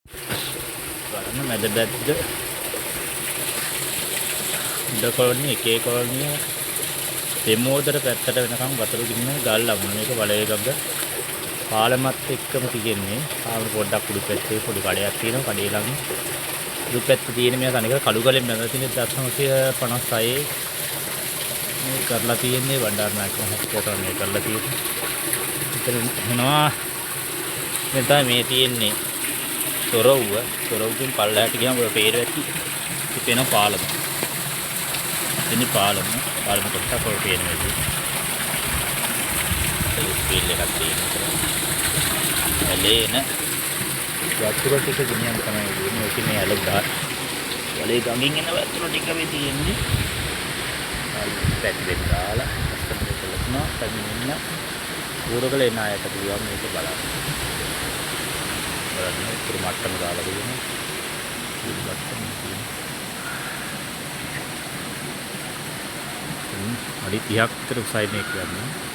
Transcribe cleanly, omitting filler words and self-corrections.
බලන්න මැද බැද්ද උඩ කොළොනිය එකේ කොළොනිය දෙමෝදර පැත්තට වෙනකම් වතුර ගින්න ගල් ලබන මේක වලේගඟ පාලමත් එක්කම තියෙන්නේ. ආව පොඩ්ඩක් උඩු පැත්තේ පොඩි කඩයක් තියෙනවා. කඩේ ළඟ උඩු පැත්තේ තියෙන මේ තනිකර කළුගලෙන් බැඳලා තියෙන 1956 මේ කරලා තියෙන්නේ බණ්ඩාරනායක මහත්තයාට මේ කරලා තියෙන්නේ. ඉතින් එනවා දැන් තමයි මේ තියෙන්නේ සොරව්ව. සොරව්වෙන් පල්ලහැට ගියාම ඔය පේර වැටි ඉතින් පාලම. ඉතින් පාලම කොටසක් ඔය පේන වෙලදී. ඒ ස්පීල් එකක් තියෙනවා. එලේන වතුර ටික ගෙනියන්න තමයි වෙන්නේ. ඒකේ මේ ඇලුදා වලේ ගඟින් එන වතුර ටික මේ තියෙන්නේ. පැත්තෙන් දාලා කස්ටමර් කෙල්ලතුනා පැමිණෙන්න ඌරකල එන අයට පුළුවන් මේක බලන්න. බලන්න උතුරු මට්ටම දාලා දෙනවා. උතුරු මට්ටම තියෙනවා. අඩි 30ක් විතර උසයි මේක ගන්න.